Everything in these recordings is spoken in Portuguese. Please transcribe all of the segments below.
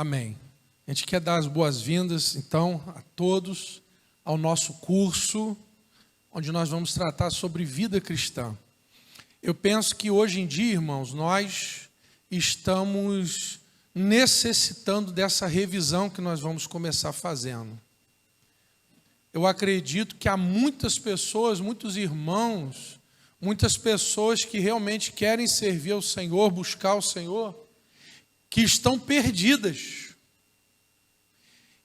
Amém. A gente quer dar as boas-vindas, então, a todos ao nosso curso, onde nós vamos tratar sobre vida cristã. Eu penso que hoje em dia, irmãos, nós estamos necessitando dessa revisão que nós vamos começar fazendo. Eu acredito que há muitas pessoas, muitos irmãos, muitas pessoas que realmente querem servir ao Senhor, buscar o Senhor, que estão perdidas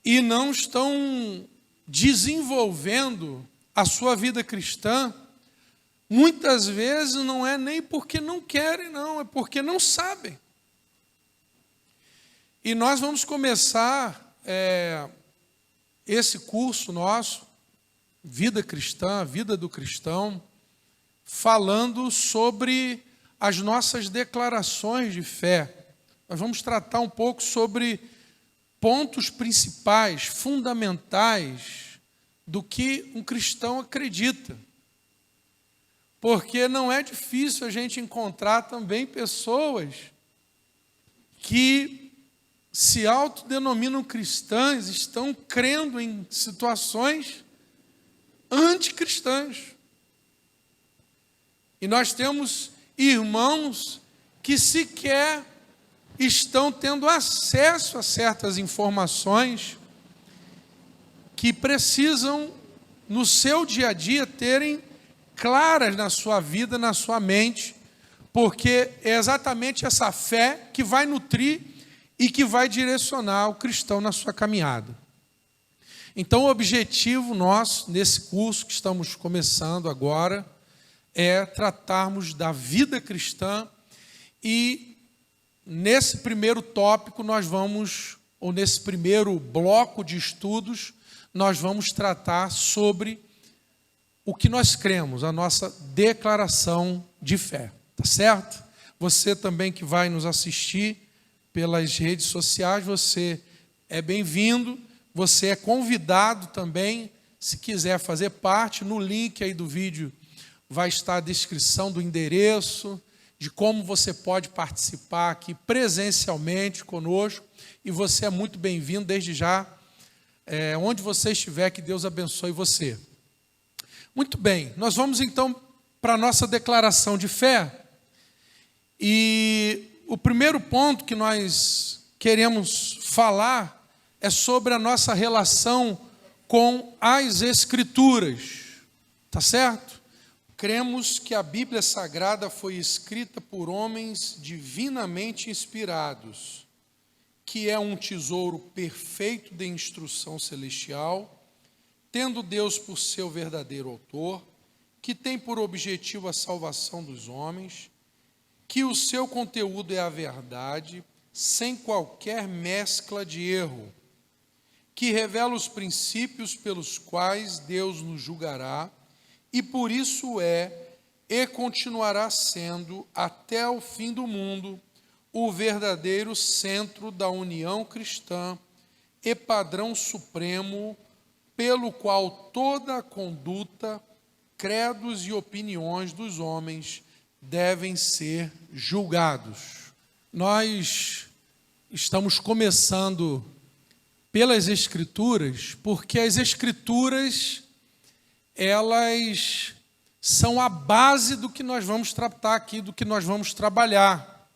e não estão desenvolvendo a sua vida cristã. Muitas vezes não é nem porque não querem, não, é porque não sabem. E nós vamos começar esse curso nosso, Vida Cristã, Vida do Cristão, falando sobre as nossas declarações de fé. Nós vamos tratar um pouco sobre pontos principais, fundamentais, do que um cristão acredita. Porque não é difícil a gente encontrar também pessoas que se autodenominam cristãs, estão crendo em situações anticristãs. E nós temos irmãos que sequer estão tendo acesso a certas informações que precisam, no seu dia a dia, terem claras na sua vida, na sua mente, porque é exatamente essa fé que vai nutrir e que vai direcionar o cristão na sua caminhada. Então, o objetivo nosso, nesse curso que estamos começando agora, é tratarmos da vida cristã e nesse primeiro tópico nós vamos, ou nesse primeiro bloco de estudos, nós vamos tratar sobre o que nós cremos, a nossa declaração de fé, tá certo? Você também que vai nos assistir pelas redes sociais, você é bem-vindo, você é convidado também, se quiser fazer parte, no link aí do vídeo vai estar a descrição do endereço, de como você pode participar aqui presencialmente conosco, e você é muito bem-vindo desde já, onde você estiver, que Deus abençoe você. Muito bem, nós vamos então para a nossa declaração de fé, e o primeiro ponto que nós queremos falar é sobre a nossa relação com as Escrituras, tá certo? Cremos que a Bíblia Sagrada foi escrita por homens divinamente inspirados, que é um tesouro perfeito de instrução celestial, tendo Deus por seu verdadeiro autor, que tem por objetivo a salvação dos homens, que o seu conteúdo é a verdade, sem qualquer mescla de erro, que revela os princípios pelos quais Deus nos julgará, e por isso e continuará sendo, até o fim do mundo, o verdadeiro centro da união cristã e padrão supremo, pelo qual toda a conduta, credos e opiniões dos homens devem ser julgados. Nós estamos começando pelas Escrituras, porque as Escrituras, elas são a base do que nós vamos tratar aqui, do que nós vamos trabalhar.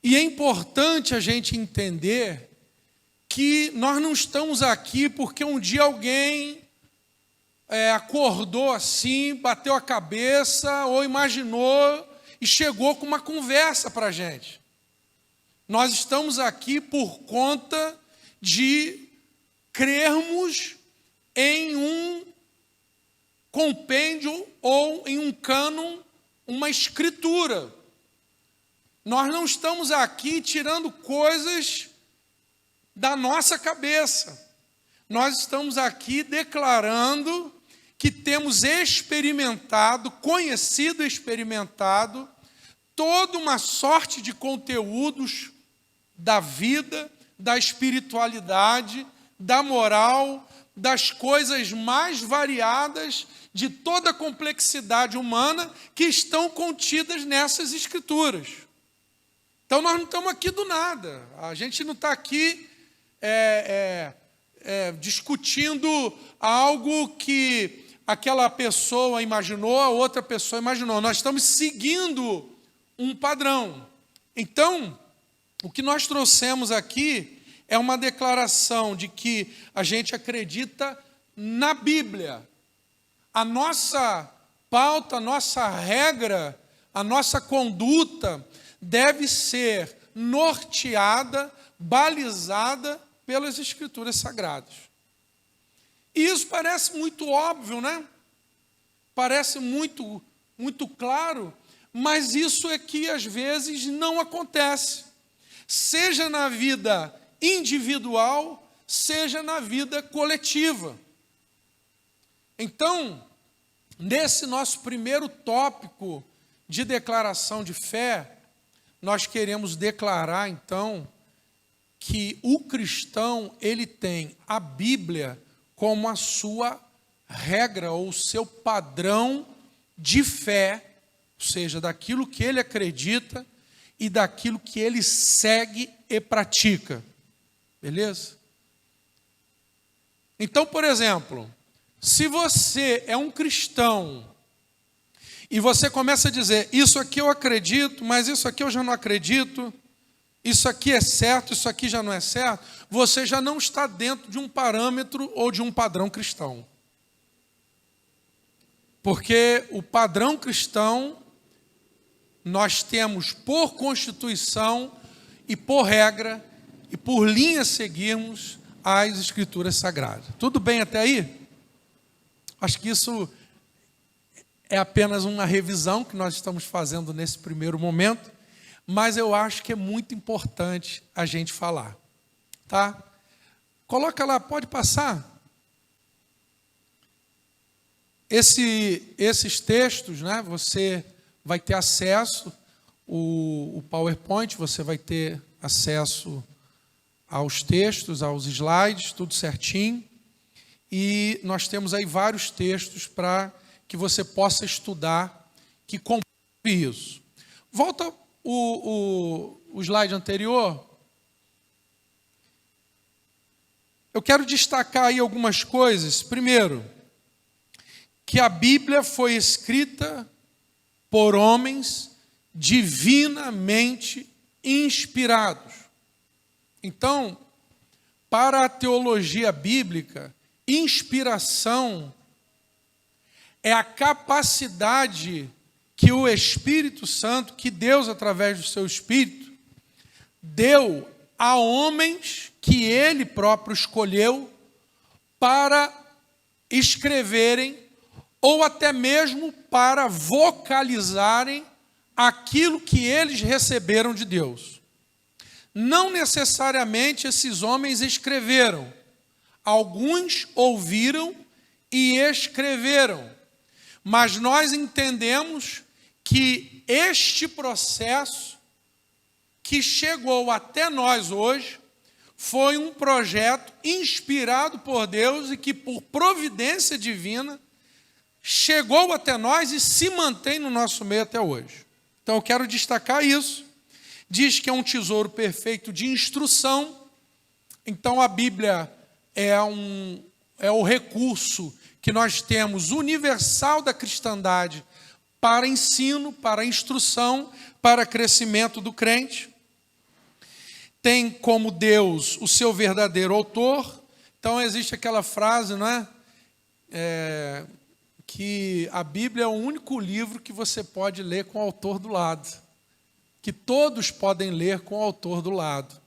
E é importante a gente entender que nós não estamos aqui porque um dia alguém acordou assim, bateu a cabeça ou imaginou e chegou com uma conversa para a gente. Nós estamos aqui por conta de crermos em um compêndio ou em um cânon, uma escritura. Nós não estamos aqui tirando coisas da nossa cabeça. Nós estamos aqui declarando que temos experimentado, conhecido e experimentado, toda uma sorte de conteúdos da vida, da espiritualidade, da moral, das coisas mais variadas de toda a complexidade humana que estão contidas nessas Escrituras. Então nós não estamos aqui do nada, a gente não está aqui discutindo algo que aquela pessoa imaginou, a outra pessoa imaginou. Nós estamos seguindo um padrão. Então, o que nós trouxemos aqui é uma declaração de que a gente acredita na Bíblia. A nossa pauta, a nossa regra, a nossa conduta deve ser norteada, balizada pelas Escrituras Sagradas. E isso parece muito óbvio, né? Parece muito claro, mas isso é que às vezes não acontece. Seja na vida individual, seja na vida coletiva. Então, nesse nosso primeiro tópico de declaração de fé, nós queremos declarar, então, que o cristão, ele tem a Bíblia como a sua regra ou o seu padrão de fé, ou seja, daquilo que ele acredita e daquilo que ele segue e pratica. Beleza? Então, por exemplo, se você é um cristão e você começa a dizer, isso aqui eu acredito, mas isso aqui eu já não acredito, isso aqui é certo, isso aqui já não é certo, você já não está dentro de um parâmetro ou de um padrão cristão. Porque o padrão cristão, nós temos por constituição e por regra e por linha seguirmos as Escrituras Sagradas. Tudo bem até aí? Acho que isso é apenas uma revisão que nós estamos fazendo nesse primeiro momento, mas eu acho que é muito importante a gente falar, tá? Coloca lá, pode passar. Esses textos, né, você vai ter acesso, o PowerPoint, você vai ter acesso aos textos, aos slides, tudo certinho. E nós temos aí vários textos para que você possa estudar, que comprove isso. Volta o slide anterior. Eu quero destacar aí algumas coisas. Primeiro, que a Bíblia foi escrita por homens divinamente inspirados. Então, para a teologia bíblica, inspiração é a capacidade que o Espírito Santo, que Deus, através do seu Espírito, deu a homens que Ele próprio escolheu para escreverem ou até mesmo para vocalizarem aquilo que eles receberam de Deus. Não necessariamente esses homens escreveram. Alguns ouviram e escreveram. Mas nós entendemos que este processo que chegou até nós hoje foi um projeto inspirado por Deus e que, por providência divina, chegou até nós e se mantém no nosso meio até hoje. Então eu quero destacar isso. Diz que é um tesouro perfeito de instrução. Então a Bíblia é o recurso que nós temos universal da cristandade para ensino, para instrução, para crescimento do crente. Tem como Deus o seu verdadeiro autor. Então existe aquela frase, não é? Que a Bíblia é o único livro que você pode ler com o autor do lado. Que todos podem ler com o autor do lado.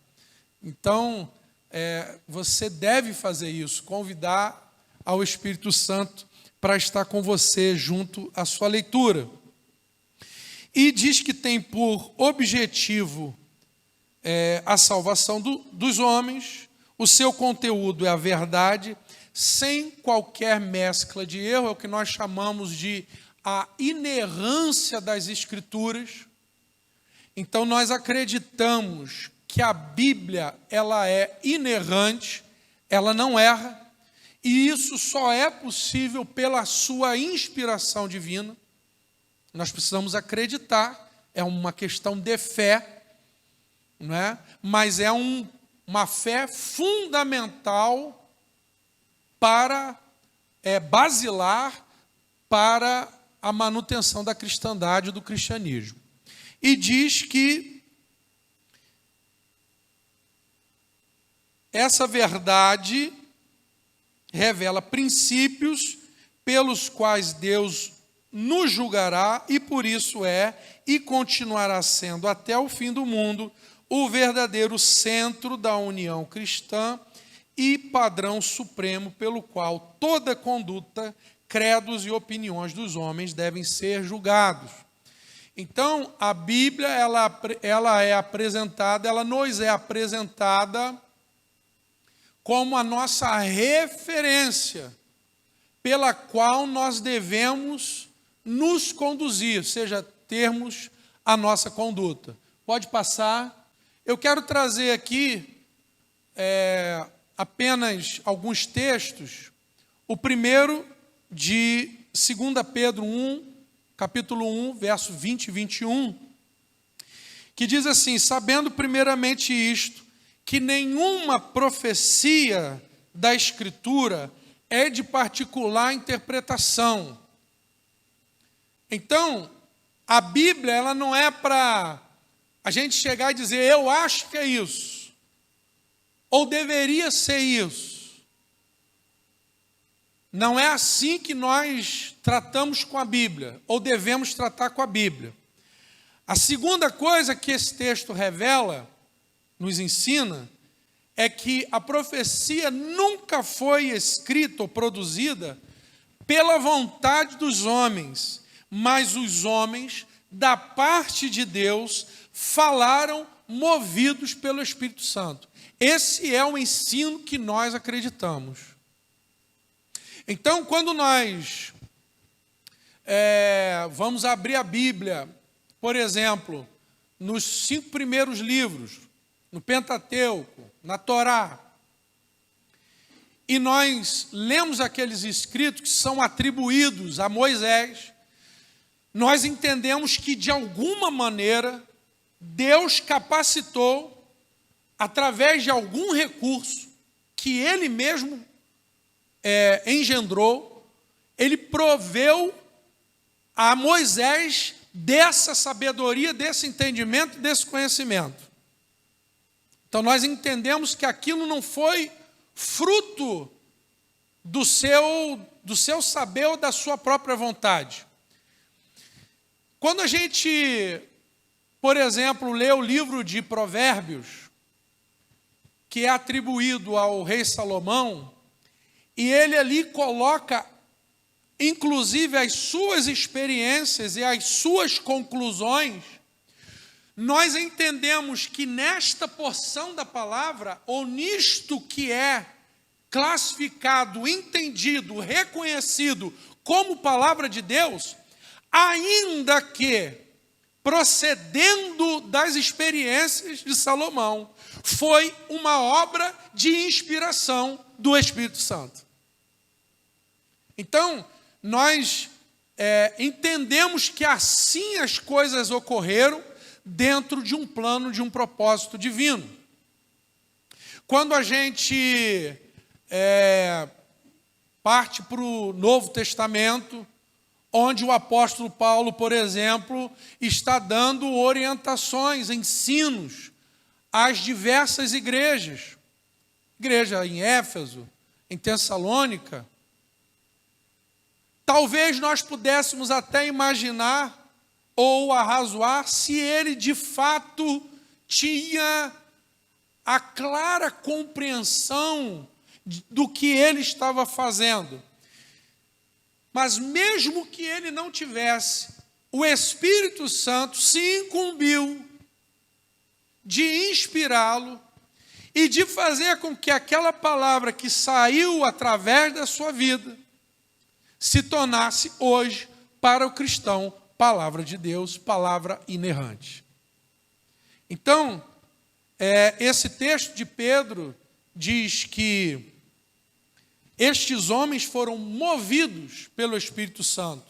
Então, você deve fazer isso, convidar ao Espírito Santo para estar com você junto à sua leitura. E diz que tem por objetivo a salvação dos homens, o seu conteúdo é a verdade, sem qualquer mescla de erro, é o que nós chamamos de a inerrância das Escrituras. Então nós acreditamos que a Bíblia ela é inerrante, ela não erra, e isso só é possível pela sua inspiração divina. Nós precisamos acreditar, é uma questão de fé. não é? Mas é uma fé fundamental para, basilar para a manutenção da cristandade e do cristianismo. E diz que essa verdade revela princípios pelos quais Deus nos julgará e por isso é e continuará sendo até o fim do mundo o verdadeiro centro da união cristã e padrão supremo pelo qual toda conduta, credos e opiniões dos homens devem ser julgados. Então, a Bíblia, ela é apresentada, ela nos é apresentada como a nossa referência pela qual nós devemos nos conduzir, ou seja, termos a nossa conduta. Pode passar. Eu quero trazer aqui apenas alguns textos. O primeiro de 2 Pedro 1, capítulo 1, verso 20 e 21, que diz assim: sabendo primeiramente isto, que nenhuma profecia da Escritura é de particular interpretação. Então, a Bíblia, ela não é para a gente chegar e dizer, eu acho que é isso, ou deveria ser isso. Não é assim que nós tratamos com a Bíblia, ou devemos tratar com a Bíblia. A segunda coisa que esse texto revela, nos ensina, é que a profecia nunca foi escrita ou produzida pela vontade dos homens, mas os homens, da parte de Deus, falaram movidos pelo Espírito Santo. Esse é o ensino que nós acreditamos. Então, quando nós vamos abrir a Bíblia, por exemplo, nos 5 primeiros livros, no Pentateuco, na Torá, e nós lemos aqueles escritos que são atribuídos a Moisés, nós entendemos que, de alguma maneira, Deus capacitou, através de algum recurso que Ele mesmo engendrou, Ele proveu a Moisés dessa sabedoria, desse entendimento, desse conhecimento. Então, nós entendemos que aquilo não foi fruto do seu saber ou da sua própria vontade. Quando a gente, por exemplo, lê o livro de Provérbios, que é atribuído ao rei Salomão, e ele ali coloca, inclusive, as suas experiências e as suas conclusões, nós entendemos que nesta porção da palavra, ou nisto que é classificado, entendido, reconhecido como palavra de Deus, ainda que procedendo das experiências de Salomão, foi uma obra de inspiração do Espírito Santo. Então, nós entendemos que assim as coisas ocorreram dentro de um plano, de um propósito divino. Quando a gente parte para o Novo Testamento, onde o apóstolo Paulo, por exemplo, está dando orientações, ensinos às diversas igrejas. Igreja em Éfeso, em Tessalônica. Talvez nós pudéssemos até imaginar ou arrazoar se ele de fato tinha a clara compreensão do que ele estava fazendo. Mas mesmo que ele não tivesse, o Espírito Santo se incumbiu de inspirá-lo e de fazer com que aquela palavra que saiu através da sua vida se tornasse hoje, para o cristão, palavra de Deus, palavra inerrante. Então, esse texto de Pedro diz que estes homens foram movidos pelo Espírito Santo.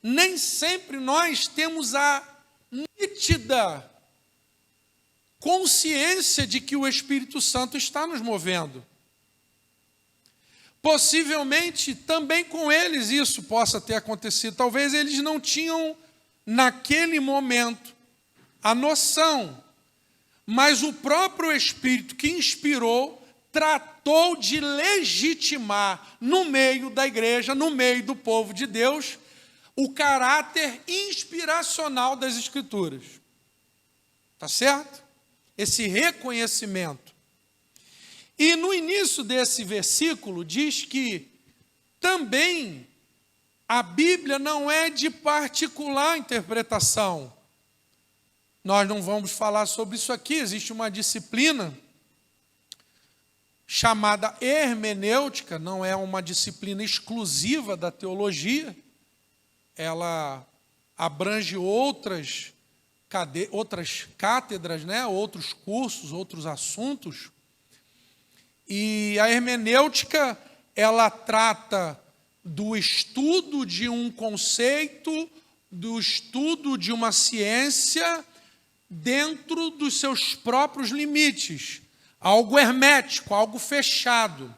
Nem sempre nós temos a nítida consciência de que o Espírito Santo está nos movendo. Possivelmente também com eles isso possa ter acontecido. Talvez eles não tinham, naquele momento, a noção, mas o próprio Espírito que inspirou tratou de legitimar no meio da igreja, no meio do povo de Deus, o caráter inspiracional das Escrituras. Tá certo? Esse reconhecimento. E no início desse versículo diz que também a Bíblia não é de particular interpretação. Nós não vamos falar sobre isso aqui, existe uma disciplina chamada hermenêutica, não é uma disciplina exclusiva da teologia, ela abrange outras cátedras, né? Outros cursos, outros assuntos. E a hermenêutica, ela trata do estudo de um conceito, do estudo de uma ciência dentro dos seus próprios limites, algo hermético, algo fechado.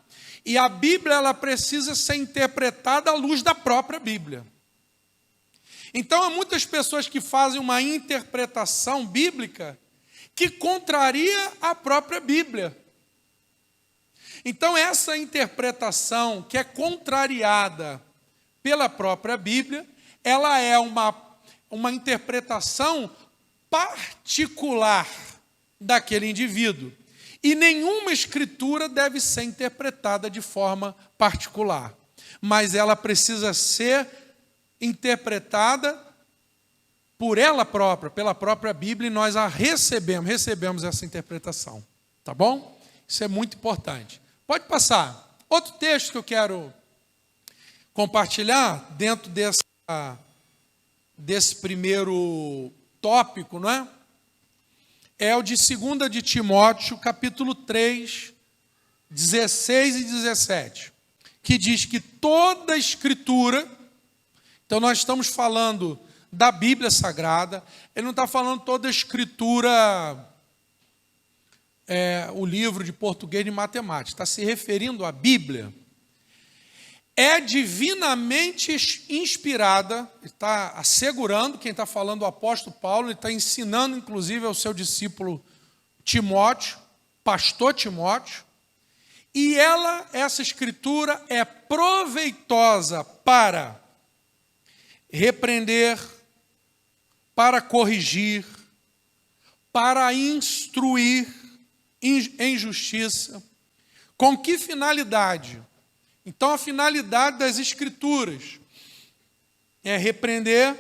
E a Bíblia, ela precisa ser interpretada à luz da própria Bíblia. Então, há muitas pessoas que fazem uma interpretação bíblica que contraria a própria Bíblia. Então, essa interpretação que é contrariada pela própria Bíblia, ela é uma interpretação particular daquele indivíduo. E nenhuma escritura deve ser interpretada de forma particular, mas ela precisa ser interpretada por ela própria, pela própria Bíblia, e nós a recebemos essa interpretação. Tá bom? Isso é muito importante. Pode passar. Outro texto que eu quero compartilhar dentro desse primeiro tópico, não é? É o de 2 de Timóteo, capítulo 3, 16 e 17, que diz que toda a Escritura, então nós estamos falando da Bíblia Sagrada, ele não está falando toda a Escritura, o livro de português e matemática, está se referindo à Bíblia, é divinamente inspirada, está assegurando, quem está falando o apóstolo Paulo, ele está ensinando inclusive ao seu discípulo Timóteo, pastor Timóteo, e essa escritura é proveitosa para repreender, para corrigir, para instruir em justiça. Com que finalidade? Então, a finalidade das Escrituras é repreender,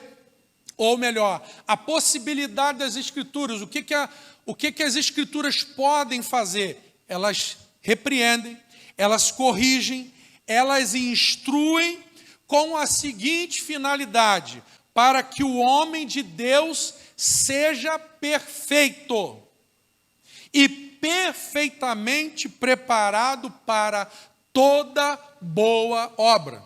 ou melhor, a possibilidade das Escrituras. O que as Escrituras podem fazer? Elas repreendem, elas corrigem, elas instruem com a seguinte finalidade: para que o homem de Deus seja perfeito e perfeitamente preparado para toda boa obra.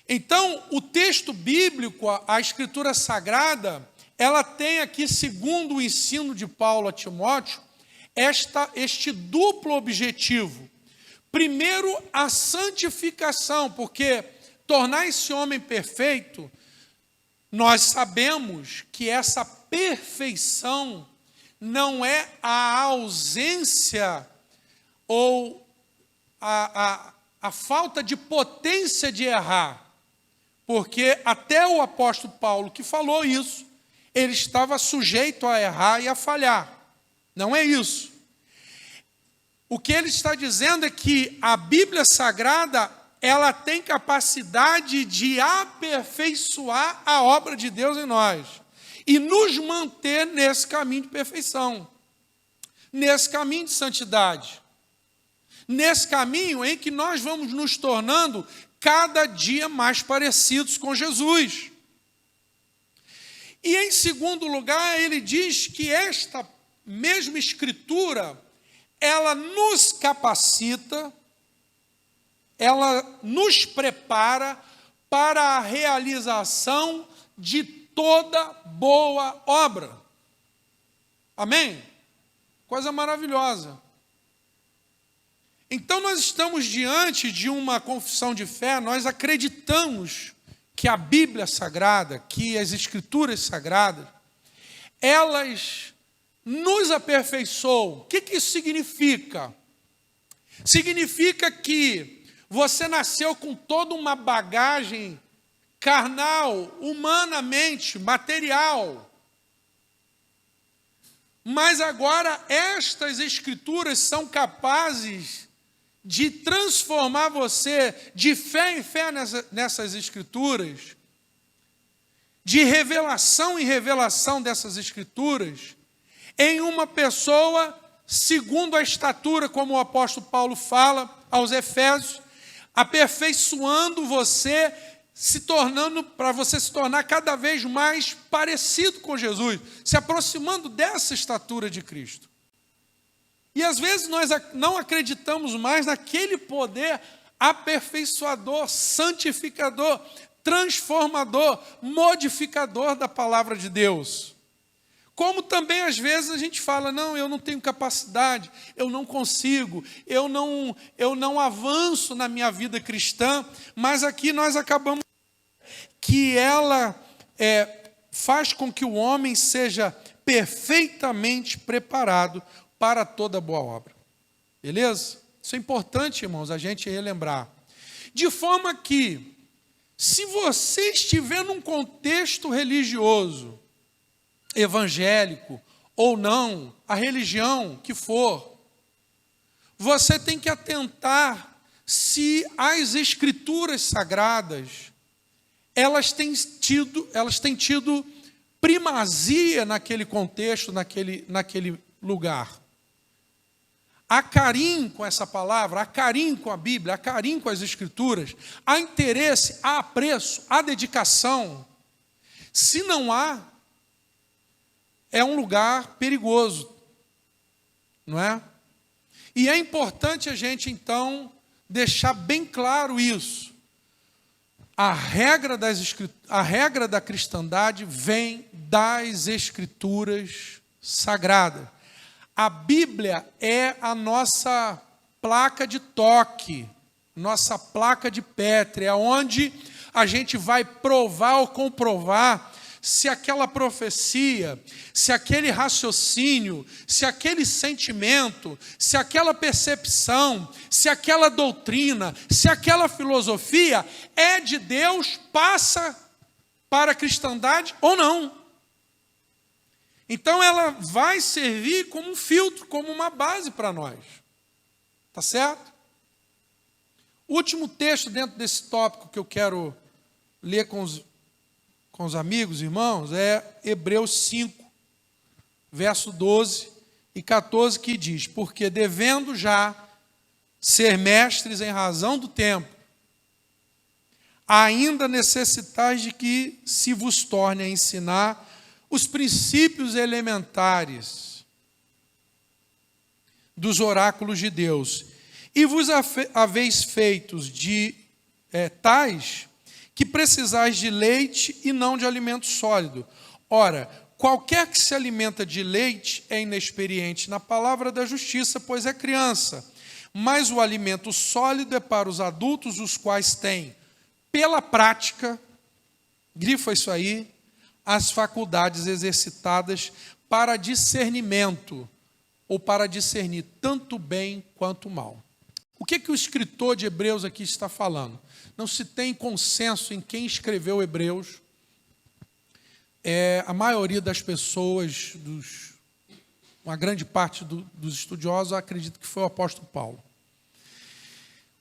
Então, o texto bíblico, a Escritura Sagrada, ela tem aqui, segundo o ensino de Paulo a Timóteo, este duplo objetivo. Primeiro, a santificação, porque tornar esse homem perfeito, nós sabemos que essa perfeição não é a ausência ou a falta de potência de errar, porque até o apóstolo Paulo que falou isso, ele estava sujeito a errar e a falhar. Não é isso. O que ele está dizendo é que a Bíblia Sagrada, ela tem capacidade de aperfeiçoar a obra de Deus em nós e nos manter nesse caminho de perfeição, nesse caminho de santidade, nesse caminho em que nós vamos nos tornando cada dia mais parecidos com Jesus. E em segundo lugar, ele diz que esta mesma Escritura, ela nos capacita, ela nos prepara para a realização de toda boa obra. Amém? Coisa maravilhosa. Então nós estamos diante de uma confissão de fé, nós acreditamos que a Bíblia Sagrada, que as Escrituras Sagradas, elas nos aperfeiçoam. O que isso significa? Significa que você nasceu com toda uma bagagem carnal, humanamente, material. Mas agora estas Escrituras são capazes de transformar você de fé em fé nessas Escrituras, de revelação em revelação dessas Escrituras, em uma pessoa segundo a estatura, como o apóstolo Paulo fala aos Efésios, aperfeiçoando você, para você se tornar cada vez mais parecido com Jesus, se aproximando dessa estatura de Cristo. E às vezes nós não acreditamos mais naquele poder aperfeiçoador, santificador, transformador, modificador da palavra de Deus. Como também às vezes a gente fala, não, eu não tenho capacidade, eu não consigo, eu não avanço na minha vida cristã, mas aqui nós acabamos que ela faz com que o homem seja perfeitamente preparado para toda boa obra. Beleza? Isso é importante, irmãos, a gente relembrar. De forma que, se você estiver num contexto religioso, evangélico ou não, a religião que for, você tem que atentar se as Escrituras Sagradas, elas têm tido primazia naquele contexto, naquele lugar. Há carinho com essa palavra, há carinho com a Bíblia, há carinho com as Escrituras, há interesse, há apreço, há dedicação. Se não há, é um lugar perigoso, não é? E é importante a gente, então, deixar bem claro isso. A regra da cristandade vem das Escrituras Sagradas. A Bíblia é a nossa placa de toque, nossa placa de Petri, é onde a gente vai provar ou comprovar se aquela profecia, se aquele raciocínio, se aquele sentimento, se aquela percepção, se aquela doutrina, se aquela filosofia é de Deus, passa para a cristandade ou não. Então ela vai servir como um filtro, como uma base para nós. Tá certo? O último texto dentro desse tópico que eu quero ler com os amigos, irmãos, é Hebreus 5, verso 12 e 14, que diz: porque devendo já ser mestres em razão do tempo, ainda necessitais de que se vos torne a ensinar os princípios elementares dos oráculos de Deus, e vos haveis feitos de tais que precisais de leite e não de alimento sólido. Ora, qualquer que se alimenta de leite é inexperiente na palavra da justiça, pois é criança. Mas o alimento sólido é para os adultos, os quais têm, pela prática, grifa isso aí, as faculdades exercitadas para discernimento, ou para discernir tanto bem quanto mal. O que o escritor de Hebreus aqui está falando? Não se tem consenso em quem escreveu Hebreus. A maioria das pessoas, uma grande parte dos estudiosos, acredita que foi o apóstolo Paulo.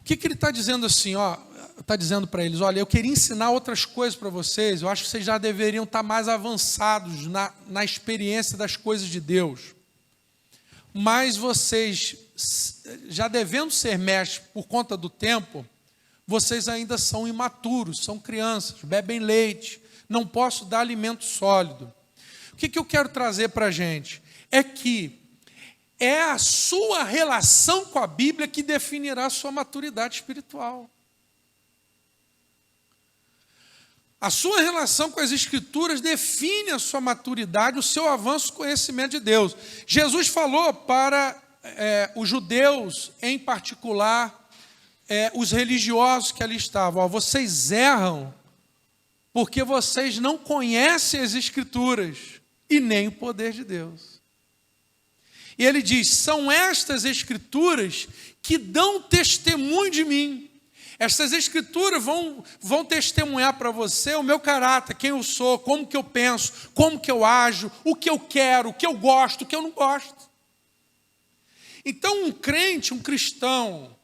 O que ele está dizendo assim? Está dizendo para eles, olha, eu queria ensinar outras coisas para vocês, eu acho que vocês já deveriam estar mais avançados na experiência das coisas de Deus. Mas vocês, já devendo ser mestres por conta do tempo, vocês ainda são imaturos, são crianças, bebem leite, não posso dar alimento sólido. O que eu quero trazer para a gente? É que é a sua relação com a Bíblia que definirá a sua maturidade espiritual. A sua relação com as Escrituras define a sua maturidade, o seu avanço no conhecimento de Deus. Jesus falou para os judeus, em particular, os religiosos que ali estavam: vocês erram porque vocês não conhecem as Escrituras e nem o poder de Deus. E ele diz: são estas Escrituras que dão testemunho de mim. Estas Escrituras vão testemunhar para você o meu caráter, quem eu sou, como que eu penso, como que eu ajo, o que eu quero, o que eu gosto, o que eu não gosto. Então, um crente, um cristão,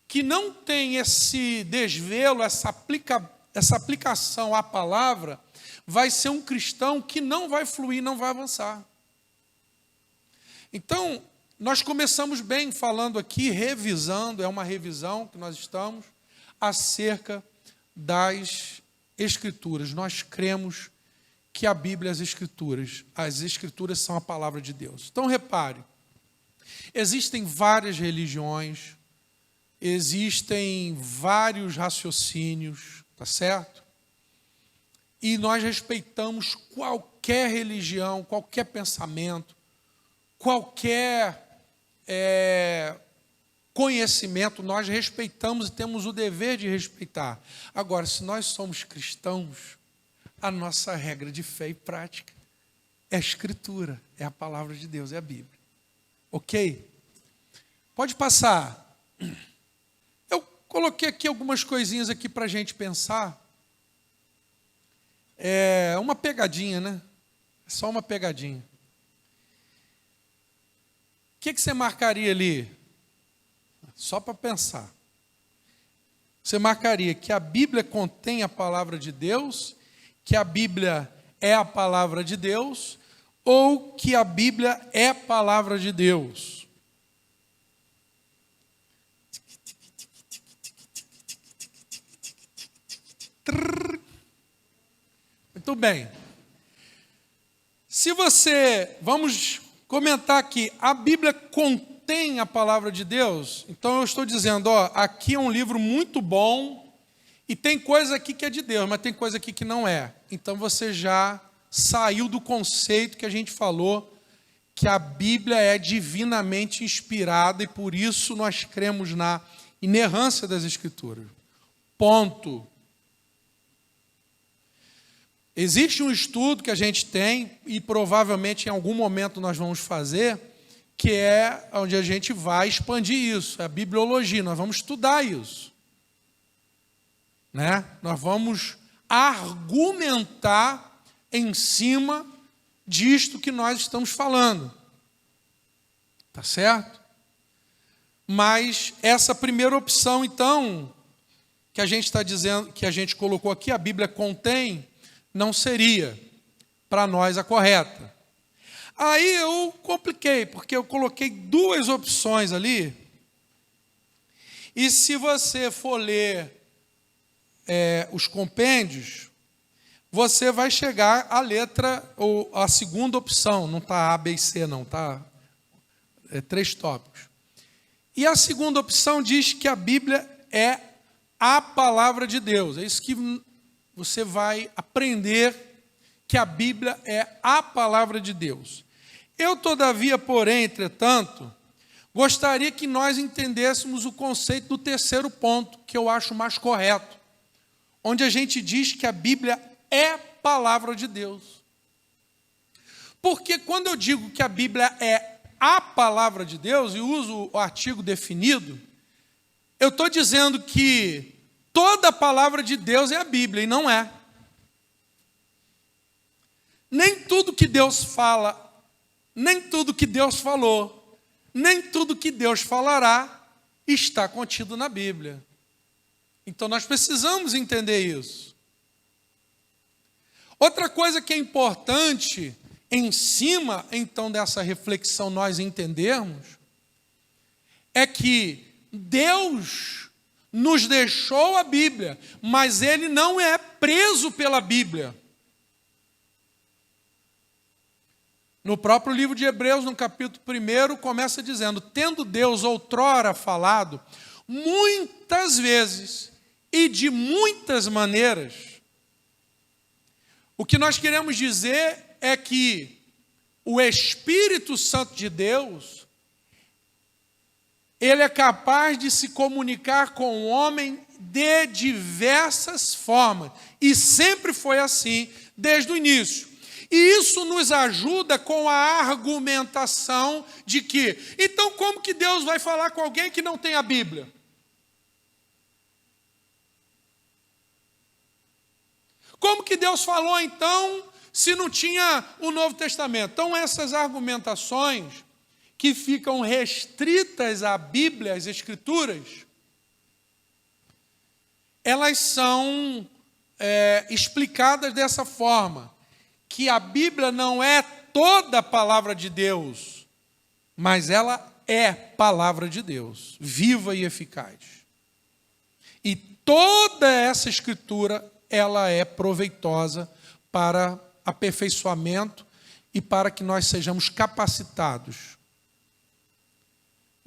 que não tem esse desvelo, essa aplicação à palavra, vai ser um cristão que não vai fluir, não vai avançar. Então, nós começamos bem falando aqui, revisando, é uma revisão que nós estamos, acerca das Escrituras. Nós cremos que a Bíblia é as Escrituras são a palavra de Deus. Então, repare, existem várias religiões, existem vários raciocínios, tá certo? E nós respeitamos qualquer religião, qualquer pensamento, qualquer conhecimento, nós respeitamos e temos o dever de respeitar. Agora, se nós somos cristãos, a nossa regra de fé e prática é a Escritura, é a palavra de Deus, é a Bíblia. Ok? Pode passar. Eu coloquei aqui algumas coisinhas aqui para a gente pensar. É uma pegadinha, né? É só uma pegadinha. O que você marcaria ali? Só para pensar. Você marcaria que a Bíblia contém a palavra de Deus, que a Bíblia é a palavra de Deus, ou que a Bíblia é a palavra de Deus? Muito bem. Vamos comentar aqui, a Bíblia contém a palavra de Deus? Então eu estou dizendo, aqui é um livro muito bom, e tem coisa aqui que é de Deus, mas tem coisa aqui que não é. Então você já saiu do conceito que a gente falou, que a Bíblia é divinamente inspirada, e por isso nós cremos na inerrância das Escrituras. Ponto. Existe um estudo que a gente tem, e provavelmente em algum momento nós vamos fazer, que é onde a gente vai expandir isso, é a bibliologia, nós vamos estudar isso. Né? Nós vamos argumentar em cima disto que nós estamos falando. Tá certo? Mas essa primeira opção, então, que a gente está dizendo, que a gente colocou aqui, a Bíblia contém, não seria para nós a correta. Aí eu compliquei, porque eu coloquei duas opções ali, e se você for ler os compêndios, você vai chegar à letra, ou à segunda opção, não está A, B e C não, tá? 3 tópicos. E a segunda opção diz que a Bíblia é a palavra de Deus, é isso que você vai aprender, que a Bíblia é a palavra de Deus. Eu, todavia, porém, entretanto, gostaria que nós entendêssemos o conceito do terceiro ponto, que eu acho mais correto, onde a gente diz que a Bíblia é palavra de Deus. Porque quando eu digo que a Bíblia é a palavra de Deus, e uso o artigo definido, eu estou dizendo que toda a palavra de Deus é a Bíblia, e não é. Nem tudo que Deus fala, nem tudo que Deus falou, nem tudo que Deus falará está contido na Bíblia. Então nós precisamos entender isso. Outra coisa que é importante, em cima então dessa reflexão nós entendermos, é que Deus nos deixou a Bíblia, mas Ele não é preso pela Bíblia. No próprio livro de Hebreus, no capítulo 1, começa dizendo: tendo Deus outrora falado, muitas vezes e de muitas maneiras, O que nós queremos dizer é que o Espírito Santo de Deus, ele é capaz de se comunicar com o homem de diversas formas. E sempre foi assim, desde o início. E isso nos ajuda com a argumentação de que, então como que Deus vai falar com alguém que não tem a Bíblia? Como que Deus falou então, se não tinha o Novo Testamento? Então essas argumentações que ficam restritas à Bíblia, às Escrituras, elas são explicadas dessa forma, que a Bíblia não é toda a palavra de Deus, mas ela é palavra de Deus, viva e eficaz. E toda essa Escritura, ela é proveitosa para aperfeiçoamento e para que nós sejamos capacitados.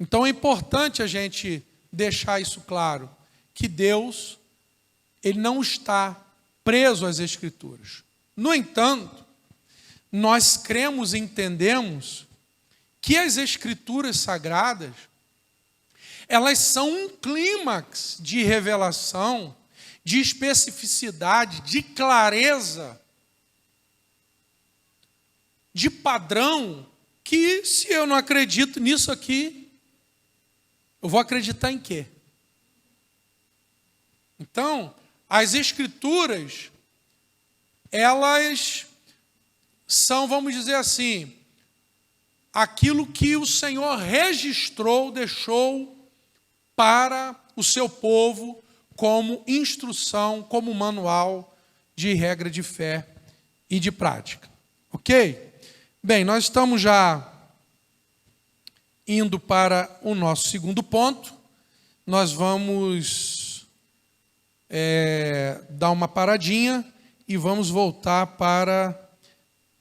Então é importante a gente deixar isso claro, que Deus, ele não está preso às Escrituras. No entanto, nós cremos e entendemos que as Escrituras sagradas, elas são um clímax de revelação, de especificidade, de clareza, de padrão, que se eu não acredito nisso aqui, eu vou acreditar em quê? Então, as Escrituras, elas são, vamos dizer assim, aquilo que o Senhor registrou, deixou para o seu povo como instrução, como manual de regra de fé e de prática. Ok? Bem, nós estamos já indo para o nosso segundo ponto. Nós vamos dar uma paradinha e vamos voltar para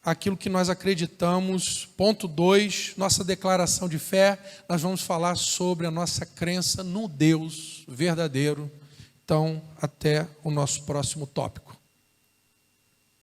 aquilo que nós acreditamos. Ponto 2, nossa declaração de fé. Nós vamos falar sobre a nossa crença no Deus verdadeiro. Então, até o nosso próximo tópico.